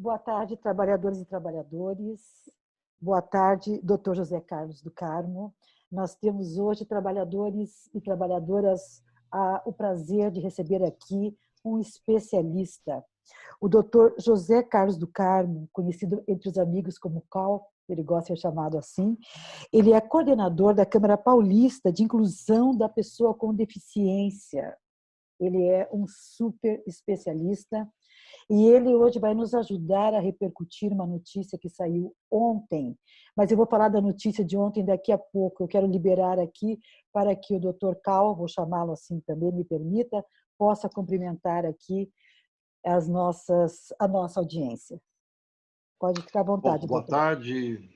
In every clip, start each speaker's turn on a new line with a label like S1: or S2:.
S1: Boa tarde, trabalhadores e trabalhadores. Boa tarde, doutor José Carlos do Carmo. Nós temos hoje, trabalhadores e trabalhadoras, o prazer de receber aqui um especialista, o doutor José Carlos do Carmo, conhecido entre os amigos como Cal, ele gosta de ser chamado assim. Ele é coordenador da Câmara Paulista de Inclusão da Pessoa com Deficiência. Ele é um super especialista e ele hoje vai nos ajudar a repercutir uma notícia que saiu ontem. Mas eu vou falar da notícia de ontem daqui a pouco. Eu quero liberar aqui para que o doutor Cal, vou chamá-lo assim também, me permita, possa cumprimentar aqui a nossa audiência. Pode ficar à vontade,
S2: Bom, boa
S1: doutor.
S2: tarde,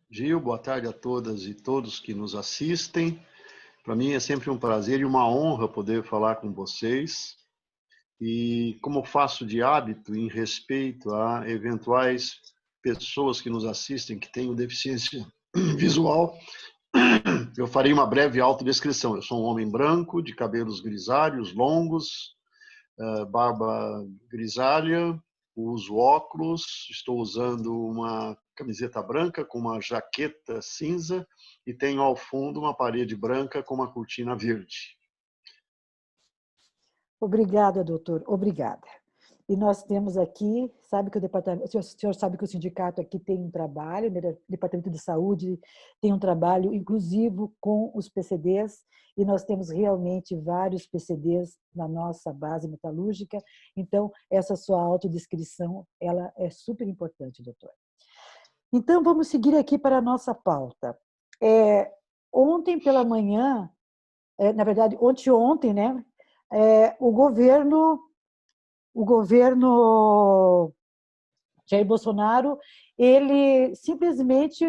S2: Gil. Boa tarde a todas e todos que nos assistem. Para mim é sempre um prazer e uma honra poder falar com vocês. E como faço de hábito em respeito a eventuais pessoas que nos assistem que tenham deficiência visual, eu farei uma breve autodescrição. Eu sou um homem branco, de cabelos grisalhos, longos, barba grisalha, uso óculos, estou usando uma camiseta branca com uma jaqueta cinza e tenho ao fundo uma parede branca com uma cortina verde.
S1: Obrigada, doutor. Obrigada. E nós temos aqui, sabe que o senhor sabe que o sindicato aqui tem um trabalho, né, o Departamento de Saúde tem um trabalho inclusivo com os PCDs, e nós temos realmente vários PCDs na nossa base metalúrgica, então essa sua autodescrição, ela é super importante, doutor. Então vamos seguir aqui para a nossa pauta. Ontem pela manhã, na verdade, ontem, né, o governo Jair Bolsonaro, ele simplesmente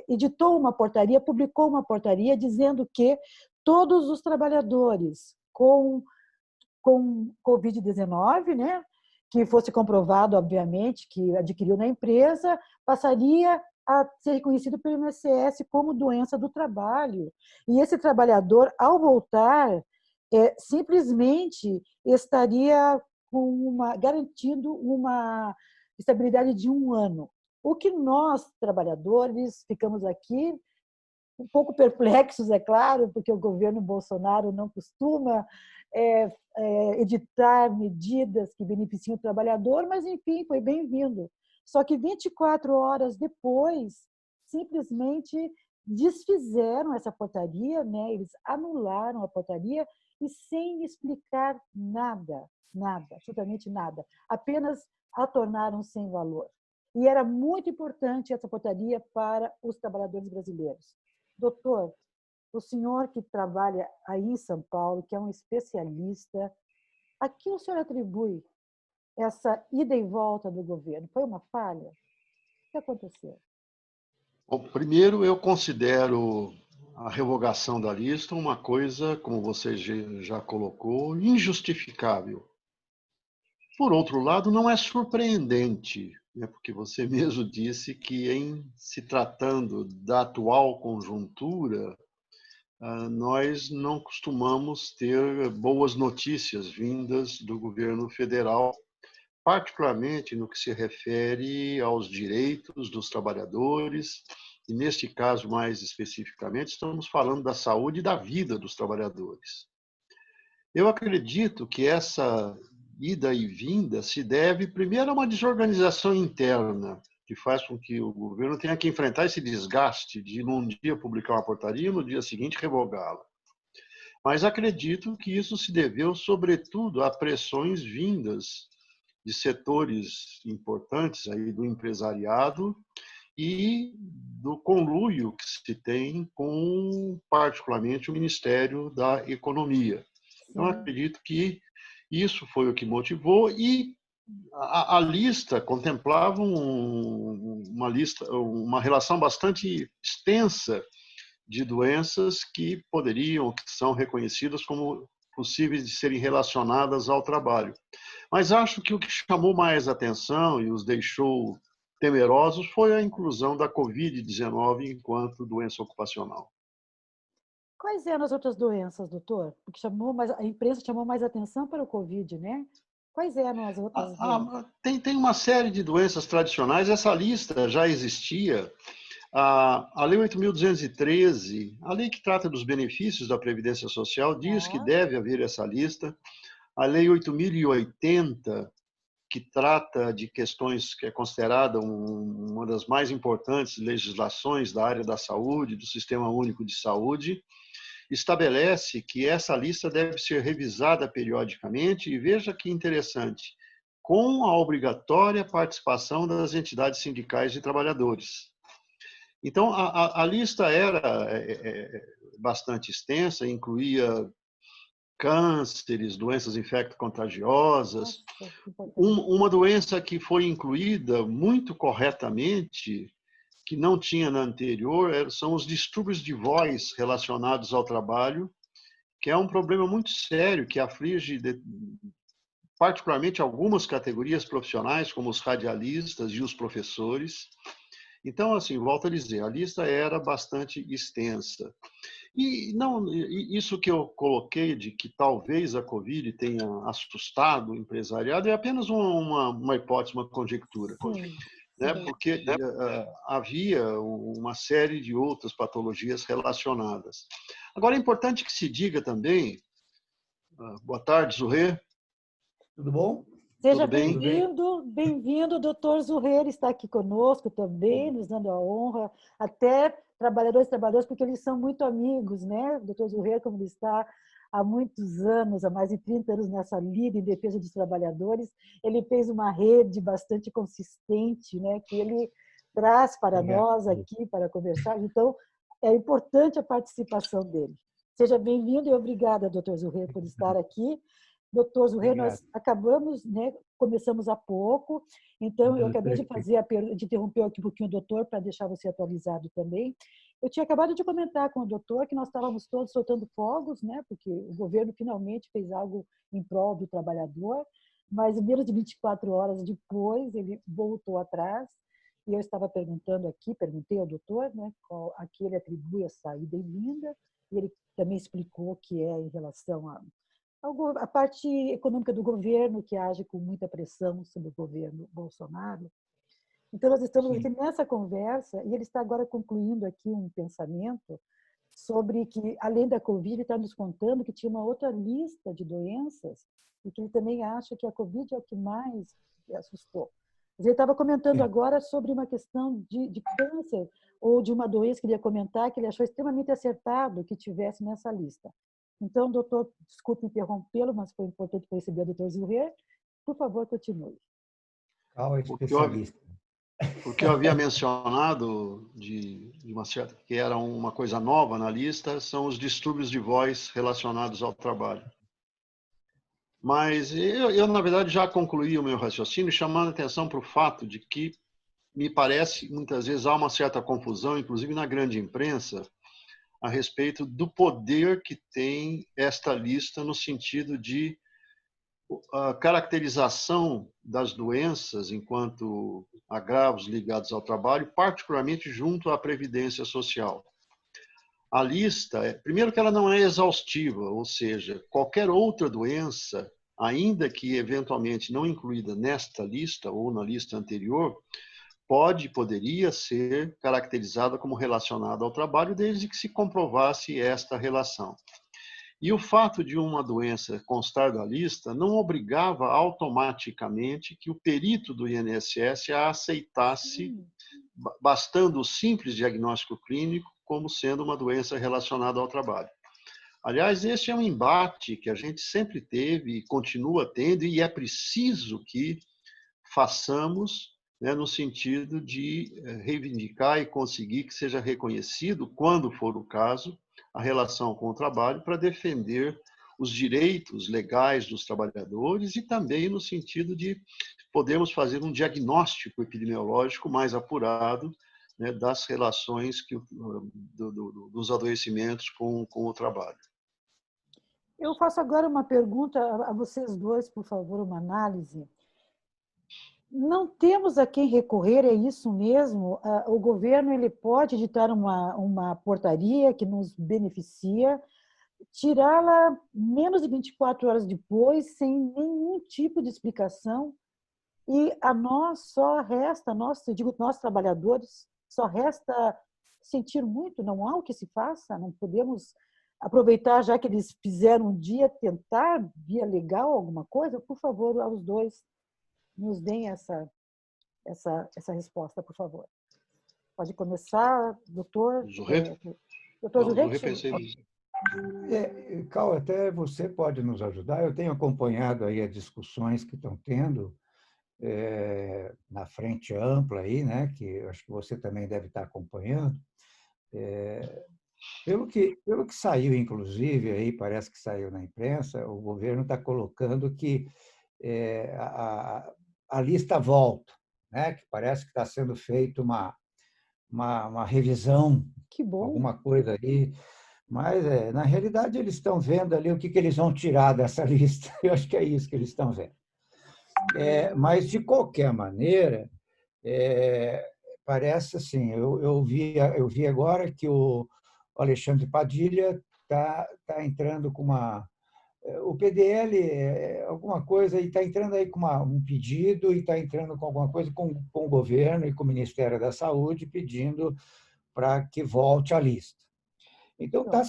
S1: editou uma portaria, publicou uma portaria dizendo que todos os trabalhadores com Covid-19, né, que fosse comprovado, obviamente, que adquiriu na empresa, passaria a ser reconhecido pelo INSS como doença do trabalho. E esse trabalhador, ao voltar, simplesmente estaria garantindo uma estabilidade de 1 ano. O que nós, trabalhadores, ficamos aqui um pouco perplexos, é claro, porque o governo Bolsonaro não costuma editar medidas que beneficiam o trabalhador, mas, enfim, foi bem-vindo. Só que 24 horas depois, simplesmente desfizeram essa portaria, né? Eles anularam a portaria e sem explicar nada, absolutamente nada, apenas a tornaram sem valor. E era muito importante essa portaria para os trabalhadores brasileiros. Doutor, o senhor que trabalha aí em São Paulo, que é um especialista, a que o senhor atribui essa ida e volta do governo? Foi uma falha? O que aconteceu?
S2: Bom, primeiro, eu considero a revogação da lista uma coisa, como você já colocou, injustificável. Por outro lado, não é surpreendente, né, porque você mesmo disse que, em se tratando da atual conjuntura, nós não costumamos ter boas notícias vindas do governo federal, particularmente no que se refere aos direitos dos trabalhadores, e neste caso, mais especificamente, estamos falando da saúde e da vida dos trabalhadores. Eu acredito que essa ida e vinda se deve, primeiro, a uma desorganização interna, que faz com que o governo tenha que enfrentar esse desgaste de, num dia, publicar uma portaria e, no dia seguinte, revogá-la. Mas acredito que isso se deveu, sobretudo, a pressões vindas de setores importantes aí do empresariado e do conluio que se tem com, particularmente, o Ministério da Economia. Então, acredito que isso foi o que motivou, e a lista contemplava uma relação bastante extensa de doenças que poderiam, que são reconhecidas como possíveis de serem relacionadas ao trabalho. Mas acho que o que chamou mais atenção e os deixou temerosos foi a inclusão da Covid-19 enquanto doença ocupacional.
S1: Quais eram as outras doenças, doutor? Porque a imprensa chamou mais atenção para o Covid, né? Quais eram as outras doenças?
S2: Tem uma série de doenças tradicionais, essa lista já existia. A Lei 8.213, a lei que trata dos benefícios da Previdência Social, diz que
S1: Tá,
S2: deve haver essa lista. A Lei 8.080, que trata de questões que é considerada uma das mais importantes legislações da área da saúde, do Sistema Único de Saúde, estabelece que essa lista deve ser revisada periodicamente, e veja que interessante, com a obrigatória participação das entidades sindicais de trabalhadores. Então, a lista era bastante extensa, incluía cânceres, doenças infecto-contagiosas.
S1: nossa, que importante.
S2: Uma doença que foi incluída muito corretamente, que não tinha na anterior, são os distúrbios de voz relacionados ao trabalho, que é um problema muito sério, que aflige particularmente algumas categorias profissionais, como os radialistas e os professores. Então, assim, volto a dizer, a lista era bastante extensa. E não, isso que eu coloquei de que talvez a Covid tenha assustado o empresariado é apenas uma hipótese, uma conjectura,
S1: Sim,
S2: né?
S1: sim.
S2: Porque havia uma série de outras patologias relacionadas. Agora, é importante que se diga também, boa tarde, Zurê,
S3: Tudo bom?
S1: Seja
S2: tudo bem?
S1: bem-vindo, bem-vindo, doutor Zurreira está aqui conosco também, nos dando a honra, até trabalhadores e trabalhadoras, porque eles são muito amigos, né? O doutor Zurreira, como ele está há muitos anos, há mais de 30 anos nessa lida em defesa dos trabalhadores, ele fez uma rede bastante consistente, né? Que ele traz para
S3: Obrigado.
S1: nós aqui para conversar, então é importante a participação dele. Seja bem-vindo e obrigada, doutor Zurreira, por estar aqui. Doutor Zurré, nós acabamos, né, começamos há pouco, então eu acabei de fazer de interromper aqui um pouquinho o doutor para deixar você atualizado também. Eu tinha acabado de comentar com o doutor que nós estávamos todos soltando fogos, né, porque o governo finalmente fez algo em prol do trabalhador, mas menos de 24 horas depois ele voltou atrás, e eu estava perguntando aqui, perguntei ao doutor, né, a que ele atribui essa ida e vinda, e ele também explicou que é em relação a parte econômica do governo, que age com muita pressão sobre o governo Bolsonaro. Então, nós estamos aqui nessa conversa, e ele está agora concluindo aqui um pensamento sobre que, além da Covid, ele está nos contando que tinha uma outra lista de doenças e que ele também acha que a Covid é o que mais assustou. Ele estava comentando agora sobre uma questão de câncer ou de uma doença que ele ia comentar, que ele achou extremamente acertado que tivesse nessa lista. Então, doutor, desculpe interrompê-lo, mas foi importante para receber o doutor Zurrer. Por favor, continue.
S3: Qual é o especialista?
S2: O que eu havia mencionado de uma certa, que era uma coisa nova na lista, são os distúrbios de voz relacionados ao trabalho. Mas eu, na verdade, já concluí o meu raciocínio chamando a atenção para o fato de que, me parece, muitas vezes há uma certa confusão, inclusive na grande imprensa, a respeito do poder que tem esta lista no sentido de a caracterização das doenças enquanto agravos ligados ao trabalho, particularmente junto à Previdência Social. A lista, primeiro que ela não é exaustiva, ou seja, qualquer outra doença, ainda que eventualmente não incluída nesta lista ou na lista anterior, poderia ser caracterizada como relacionada ao trabalho, desde que se comprovasse esta relação. E o fato de uma doença constar da lista não obrigava automaticamente que o perito do INSS a aceitasse, bastando o simples diagnóstico clínico, como sendo uma doença relacionada ao trabalho. Aliás, esse é um embate que a gente sempre teve e continua tendo, e é preciso que façamos, né, no sentido de reivindicar e conseguir que seja reconhecido, quando for o caso, a relação com o trabalho para defender os direitos legais dos trabalhadores e também no sentido de podermos fazer um diagnóstico epidemiológico mais apurado, né, das relações dos adoecimentos com o trabalho.
S1: Eu faço agora uma pergunta a vocês dois, por favor, uma análise. Não temos a quem recorrer, é isso mesmo? O governo ele pode editar uma portaria que nos beneficia, tirá-la menos de 24 horas depois, sem nenhum tipo de explicação, e a nós só resta, eu digo nós trabalhadores, só resta sentir muito, não há o que se faça, não podemos aproveitar, já que eles fizeram um dia, tentar, via legal, alguma coisa, por favor, aos dois, nos deem essa resposta, por favor. Pode começar, doutor.
S2: Zurret?
S1: Doutor Zurret?
S2: Zurret pensei nisso.
S3: Cal, até você pode nos ajudar. Eu tenho acompanhado aí as discussões que estão tendo na frente ampla aí, né? Que eu acho que você também deve estar acompanhando. Pelo que saiu, inclusive, aí parece que saiu na imprensa, o governo está colocando que a lista volta, né? Que parece que está sendo feita uma revisão,
S1: que bom,
S3: alguma coisa aí. Mas, na realidade, eles estão vendo ali o que eles vão tirar dessa lista. Eu acho que é isso que eles estão vendo. Mas, de qualquer maneira, parece assim, eu vi agora que o Alexandre Padilha está entrando com o PDL, alguma coisa, e está entrando aí com um pedido, e está entrando com alguma coisa com o governo e com o Ministério da Saúde, pedindo para que volte à lista. Então, está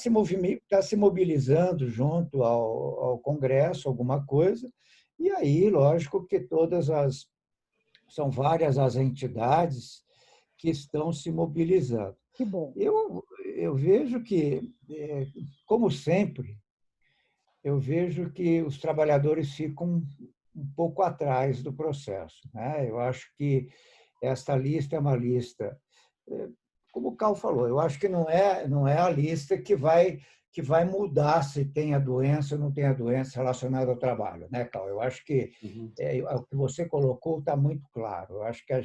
S3: se mobilizando junto ao Congresso, alguma coisa, e aí, lógico que são várias as entidades que estão se mobilizando.
S1: Que bom.
S3: Eu vejo que, como sempre, eu vejo que os trabalhadores ficam um pouco atrás do processo, né? Eu acho que esta lista é uma lista, como o Cal falou, eu acho que não é a lista que vai mudar se tem a doença ou não tem a doença relacionada ao trabalho, né, Cal? Eu acho que o que você colocou está muito claro. Eu acho que a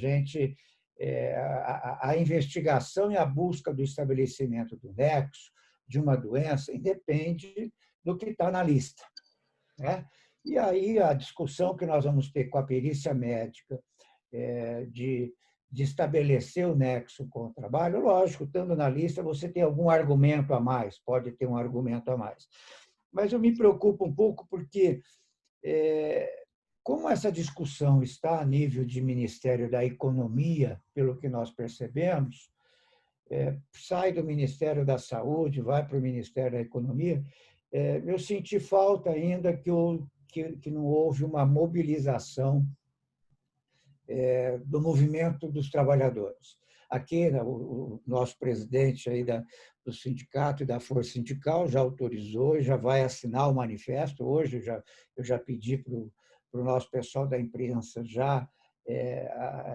S3: investigação e a busca do estabelecimento do nexo de uma doença independe do que está na lista, né? E aí a discussão que nós vamos ter com a perícia médica de estabelecer o nexo com o trabalho, lógico, estando na lista, você tem algum argumento a mais, pode ter um argumento a mais. Mas eu me preocupo um pouco porque, como essa discussão está a nível de Ministério da Economia, pelo que nós percebemos, sai do Ministério da Saúde, vai para o Ministério da Economia, eu senti falta ainda que não houve uma mobilização do movimento dos trabalhadores. Aqui, o nosso presidente aí do sindicato e da Força Sindical já autorizou, já vai assinar o manifesto. Hoje eu já pedi para o nosso pessoal da imprensa já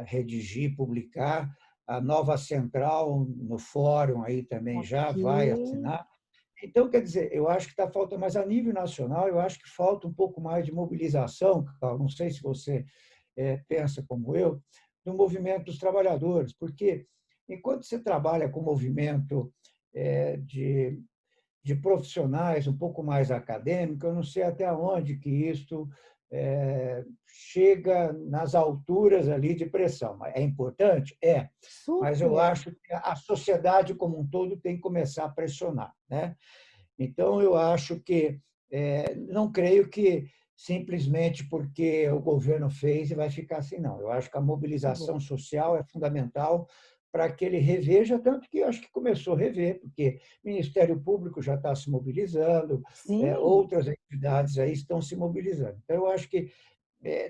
S3: redigir, publicar. A nova central no fórum aí também já vai assinar. Então, quer dizer, eu acho que está falta, mas a nível nacional, eu acho que falta um pouco mais de mobilização, Carl. Não sei se você pensa como eu, no movimento dos trabalhadores, porque enquanto você trabalha com o movimento de profissionais um pouco mais acadêmico, eu não sei até onde que isto chega nas alturas ali de pressão. É importante? Mas eu acho que a sociedade como um todo tem que começar a pressionar, né? Então, eu acho que não creio que simplesmente porque o governo fez e vai ficar assim, não. Eu acho que a mobilização social é fundamental para que ele reveja, tanto que eu acho que começou a rever, porque o Ministério Público já está se mobilizando, outras entidades aí estão se mobilizando. Então, eu acho que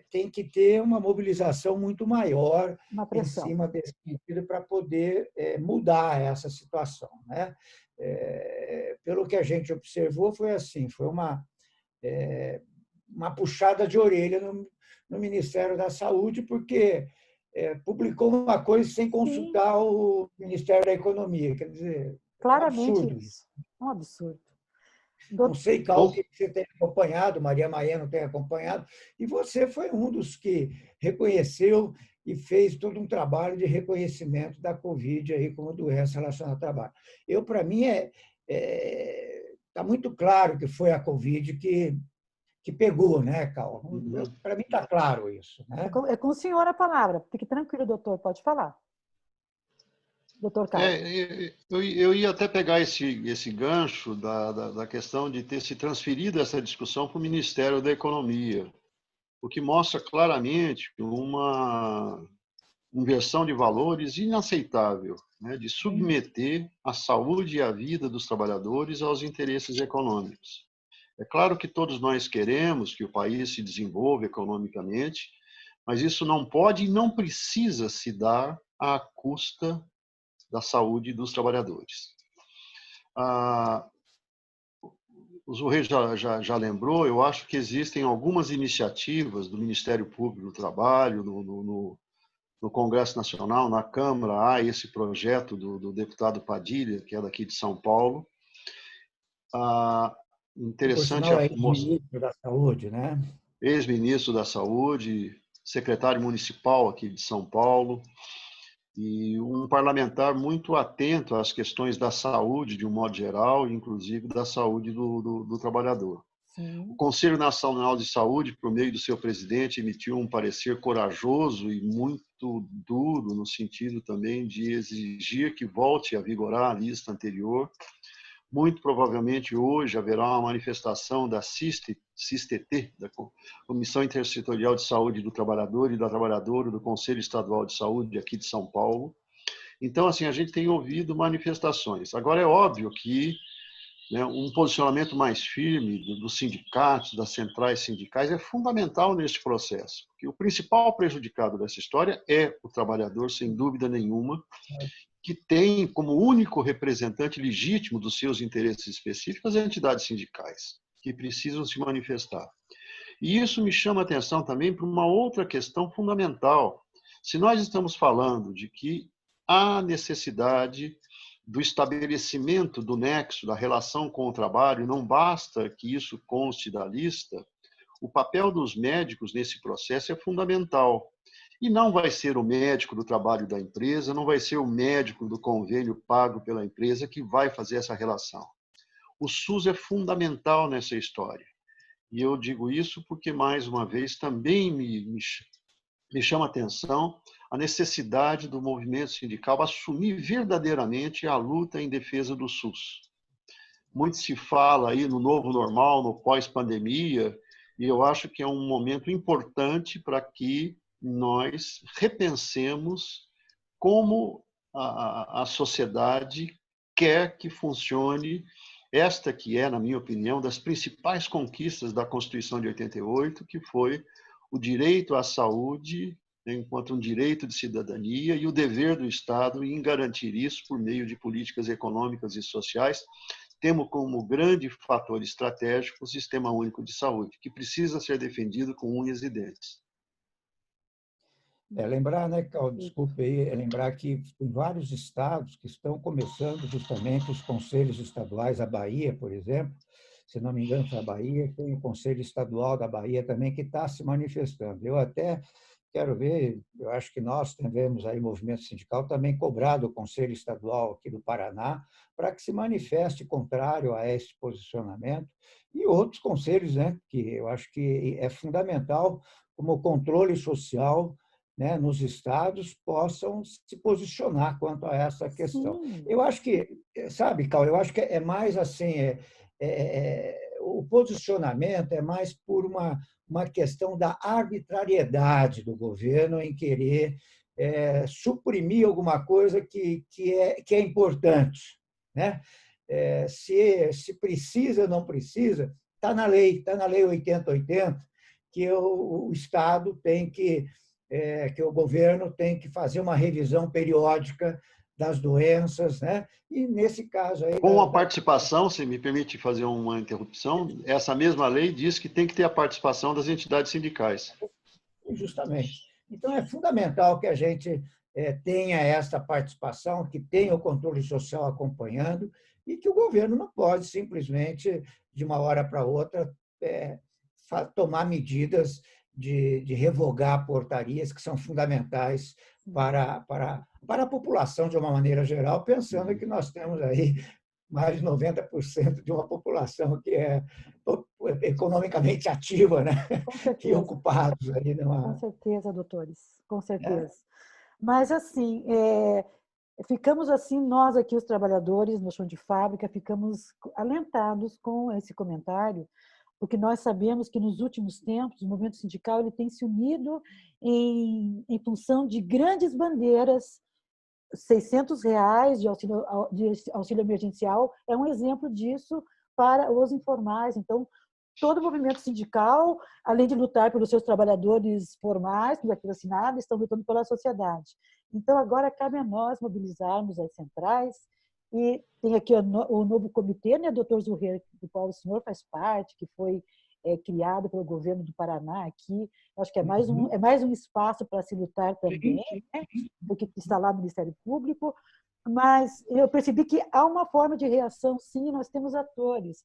S3: tem que ter uma mobilização muito maior em cima desse sentido para poder mudar essa situação, né? Pelo que a gente observou, foi assim, foi uma puxada de orelha no Ministério da Saúde, porque publicou uma coisa sem consultar o Ministério da Economia. Quer dizer,
S1: claramente
S3: absurdo
S1: isso. Um absurdo.
S3: Não sei, Cal, que você tem acompanhado, Maria Maia não tem acompanhado, e você foi um dos que reconheceu e fez todo um trabalho de reconhecimento da Covid aí como doença relacionada ao trabalho. Para mim, está muito claro que foi a Covid que pegou, né, Cal? Para mim está claro isso, né?
S1: É com o senhor a palavra. Fique tranquilo, doutor, pode falar. Doutor Carlos.
S2: Eu ia até pegar esse gancho da questão de ter se transferido essa discussão para o Ministério da Economia, o que mostra claramente uma inversão de valores inaceitável, né, de submeter a saúde e a vida dos trabalhadores aos interesses econômicos. É claro que todos nós queremos que o país se desenvolva economicamente, mas isso não pode e não precisa se dar à custa da saúde dos trabalhadores. O Zurrei já lembrou, eu acho que existem algumas iniciativas do Ministério Público do Trabalho, no Congresso Nacional, na Câmara, há esse projeto do deputado Padilha, que é daqui de São Paulo. Interessante.
S3: Por sinal, é ex-ministro da Saúde, né?
S2: Ex-ministro da Saúde, secretário municipal aqui de São Paulo, e um parlamentar muito atento às questões da saúde, de um modo geral, inclusive da saúde do trabalhador. Sim. O Conselho Nacional de Saúde, por meio do seu presidente, emitiu um parecer corajoso e muito duro, no sentido também de exigir que volte a vigorar a lista anterior. Muito provavelmente hoje haverá uma manifestação da CISTT, da Comissão Intersetorial de Saúde do Trabalhador e da Trabalhadora do Conselho Estadual de Saúde aqui de São Paulo. Então, assim, a gente tem ouvido manifestações. Agora, é óbvio que, né, um posicionamento mais firme dos sindicatos, das centrais sindicais, é fundamental neste processo, porque o principal prejudicado dessa história é o trabalhador, sem dúvida nenhuma, que tem como único representante legítimo dos seus interesses específicos as entidades sindicais, que precisam se manifestar. E isso me chama a atenção também para uma outra questão fundamental. Se nós estamos falando de que há necessidade do estabelecimento do nexo, da relação com o trabalho, não basta que isso conste da lista, o papel dos médicos nesse processo é fundamental. E não vai ser o médico do trabalho da empresa, não vai ser o médico do convênio pago pela empresa que vai fazer essa relação. O SUS é fundamental nessa história. E eu digo isso porque, mais uma vez, também me chama a atenção a necessidade do movimento sindical assumir verdadeiramente a luta em defesa do SUS. Muito se fala aí no novo normal, no pós-pandemia, e eu acho que é um momento importante para que nós repensemos como a sociedade quer que funcione esta que é, na minha opinião, das principais conquistas da Constituição de 88, que foi o direito à saúde, né, enquanto um direito de cidadania, e o dever do Estado em garantir isso por meio de políticas econômicas e sociais. Temos como grande fator estratégico o Sistema Único de Saúde, que precisa ser defendido com unhas e dentes.
S3: Lembrar, né, Cal, desculpe aí, lembrar que tem vários estados que estão começando justamente os conselhos estaduais, a Bahia, por exemplo, se não me engano, foi a Bahia, tem o Conselho Estadual da Bahia também que está se manifestando. Eu até quero ver, eu acho que nós devemos aí, movimento sindical, também cobrar do Conselho Estadual aqui do Paraná para que se manifeste contrário a esse posicionamento e outros conselhos, né, que eu acho que é fundamental como o controle social, né, nos estados, possam se posicionar quanto a essa questão. Sim. Eu acho que, sabe, Cal, eu acho que é mais assim, o posicionamento é mais por uma questão da arbitrariedade do governo em querer suprimir alguma coisa que é importante, né? Se precisa ou não precisa, está na lei 8080, que o Estado tem que o governo tem que fazer uma revisão periódica das doenças, né? E nesse caso aí...
S2: Com a participação, se me permite fazer uma interrupção, essa mesma lei diz que tem que ter a participação das entidades sindicais.
S3: Justamente. Então, é fundamental que a gente tenha essa participação, que tenha o controle social acompanhando e que o governo não pode simplesmente, de uma hora para outra, tomar medidas de revogar portarias que são fundamentais para a população de uma maneira geral, pensando que nós temos aí mais de 90% de uma população que é economicamente ativa, né? E ocupados aí
S1: Com certeza, doutores, com certeza. Mas, assim, ficamos assim, nós aqui, os trabalhadores no chão de fábrica, ficamos alentados com esse comentário, porque nós sabemos que nos últimos tempos o movimento sindical ele tem se unido em função de grandes bandeiras. R$ 600 de auxílio emergencial é um exemplo disso para os informais. Então, todo o movimento sindical, além de lutar pelos seus trabalhadores formais, pelos aquilo assinado, estão lutando pela sociedade. Então, agora cabe a nós mobilizarmos as centrais, e tem aqui o novo comitê, né, doutor Zurrer, do qual o senhor faz parte, que foi criado pelo governo do Paraná aqui. Acho que é mais um espaço para se lutar também, né, do que está lá no Ministério Público. Mas eu percebi que há uma forma de reação, sim, nós temos atores.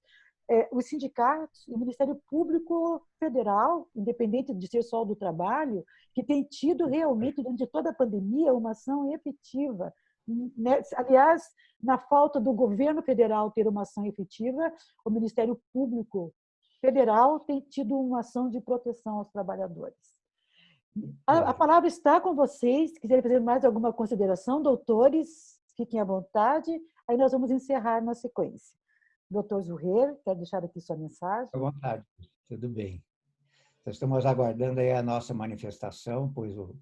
S1: Os sindicatos, o Ministério Público Federal, independente de ser só do trabalho, que tem tido realmente, durante toda a pandemia, uma ação efetiva. Aliás, na falta do governo federal ter uma ação efetiva, o Ministério Público Federal tem tido uma ação de proteção aos trabalhadores. A palavra está com vocês. Se quiserem fazer mais alguma consideração, doutores, fiquem à vontade. Aí nós vamos encerrar na sequência. Doutor Zurrer, quer deixar aqui sua mensagem?
S3: À vontade, tudo bem. Nós estamos aguardando aí a nossa manifestação, pois o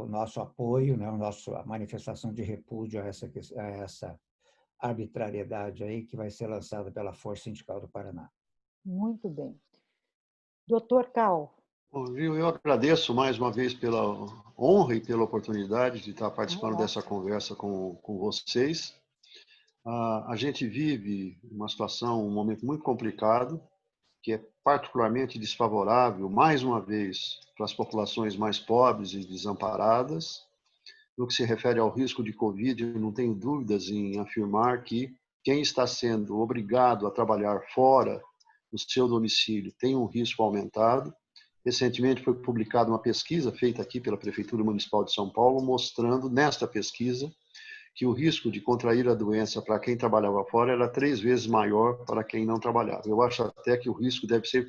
S3: nosso apoio, né, a manifestação de repúdio a essa arbitrariedade aí que vai ser lançada pela Força Sindical do Paraná.
S1: Muito bem. Doutor Cal.
S2: Bom, eu agradeço mais uma vez pela honra e pela oportunidade de estar participando dessa conversa com vocês. A gente vive uma situação, um momento muito complicado, que é particularmente desfavorável, mais uma vez, para as populações mais pobres e desamparadas. No que se refere ao risco de Covid, eu não tenho dúvidas em afirmar que quem está sendo obrigado a trabalhar fora do seu domicílio tem um risco aumentado. Recentemente foi publicada uma pesquisa feita aqui pela Prefeitura Municipal de São Paulo, mostrando nesta pesquisa que o risco de contrair a doença para quem trabalhava fora era 3 vezes maior para quem não trabalhava. Eu acho até que o risco deve ser,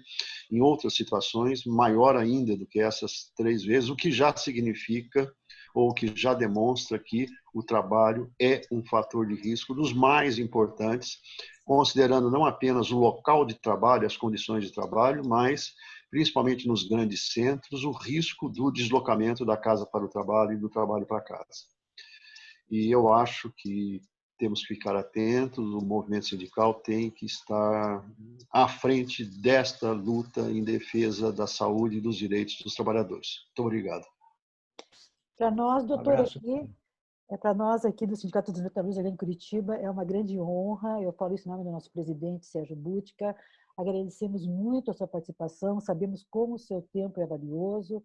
S2: em outras situações, maior ainda do que essas 3 vezes, o que já significa, ou que já demonstra que o trabalho é um fator de risco dos mais importantes, considerando não apenas o local de trabalho, as condições de trabalho, mas, principalmente nos grandes centros, o risco do deslocamento da casa para o trabalho e do trabalho para casa. E eu acho que temos que ficar atentos, o movimento sindical tem que estar à frente desta luta em defesa da saúde e dos direitos dos trabalhadores. Muito obrigado.
S1: Para nós, doutor, para nós aqui do Sindicato dos Metalúrgicos em Curitiba, é uma grande honra, eu falo isso em nome do nosso presidente, Sérgio Butka, agradecemos muito a sua participação, sabemos como o seu tempo é valioso,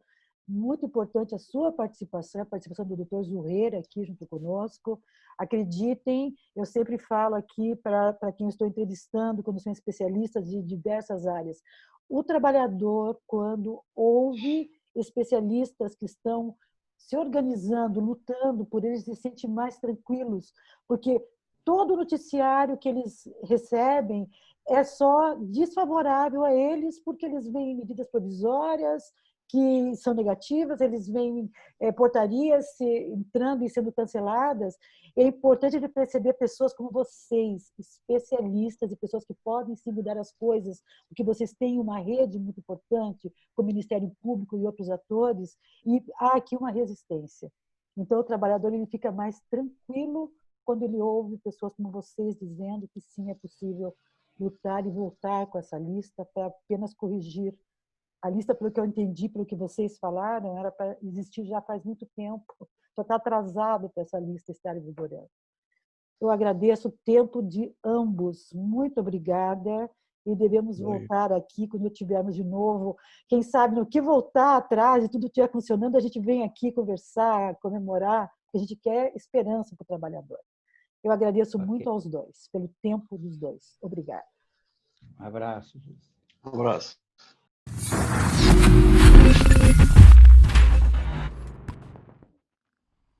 S1: muito importante a sua participação, a participação do doutor Zurrer aqui junto conosco. Acreditem, eu sempre falo aqui para quem eu estou entrevistando, quando são especialistas de diversas áreas, o trabalhador, quando ouve especialistas que estão se organizando, lutando por eles, se sentem mais tranquilos, porque todo noticiário que eles recebem é só desfavorável a eles, porque eles veem medidas provisórias que são negativas, eles veem portarias entrando e sendo canceladas. É importante de perceber pessoas como vocês, especialistas e pessoas que podem sim mudar as coisas, porque vocês têm uma rede muito importante com o Ministério Público e outros atores, e há aqui uma resistência. Então, o trabalhador ele fica mais tranquilo quando ele ouve pessoas como vocês dizendo que sim, é possível lutar e voltar com essa lista para apenas corrigir. A lista, pelo que eu entendi, pelo que vocês falaram, era para existir já faz muito tempo. Já está atrasado para essa lista estar vigorando. Eu agradeço o tempo de ambos. Muito obrigada. E devemos voltar aqui quando tivermos de novo. Quem sabe no que voltar atrás e tudo estiver funcionando, a gente vem aqui conversar, comemorar, porque a gente quer esperança para o trabalhador. Eu agradeço muito aos dois, pelo tempo dos dois. Obrigada.
S3: Um abraço.
S2: Um abraço.